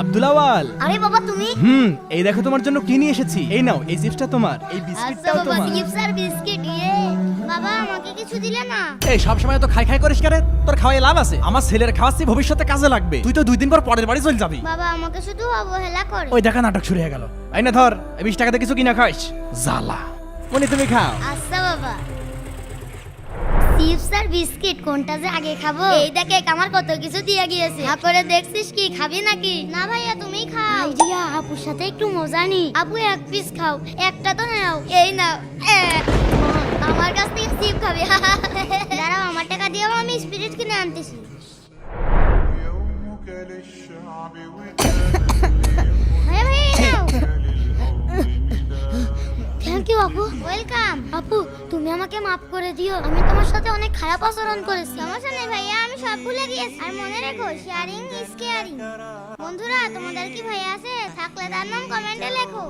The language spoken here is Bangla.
আব্দুল আওয়াল। আরে বাবা তুমি? এই দেখো তোমার জন্য কি নিয়ে এসেছি। এই নাও, এই চিপসটা তোমার, এই আচ্ছা বিস্কিটটাও বাবা, তোমার। চিপস আর বিস্কিট। বাবা আমাকে কিছু দিলে না? এই সব সময় তো খাই খাই করিস কেন? তোর খাওয়াই লাভ আছে? আমার ছেলের খাওয়াচ্ছি, ভবিষ্যতে কাজে লাগবে। তুই তো 2 দিন পর পরের বাড়ি চলে যাবি। বাবা আমাকে শুধু অবহেলা করে। ওই দেখা নাটক শুরু হয়ে গেল। এই না ধর, এই 20 টাকাতে কিছু কিনা খাইস। জ্বালা। মনি তুমি খাও। আচ্ছা বাবা। চিপস আর বিস্কিট কোনটা যে আগে খাবো? এই দেখে আমার কত কিছু দিয়ে গিয়েছে। করে দেখছিস কি খাবি নাকি? না ভাইয়া তুমি খাও। আইডিয়া, আপুর সাথে একটু মজা নি। আপু এক পিস খাও, একটা তো নাও। এই নাও। আমার কাছ থেকে চিপ খাবে। দাঁড়াও, আমার টাকা দিও, আমি স্পিরিট কিনে আনতেছি। يومك للشعب ভাইয়া ভাইয়া নাও। থ্যাংক ইউ আপু। ওয়েলকাম। আপু তুমি আমাকে মাফ করে দিও, আমি তোমার সাথে অনেক খারাপ আচরণ করেছি। সমস্যা নেই ভাইয়া, আমি সব ভুলে গিয়েছি। আর মনে রেখো, শেয়ারিং ইজ কেয়ারিং। বন্ধুরা, তোমাদের কি ভাইয়া আছে? থাকলে তার নাম কমেন্টে লেখো।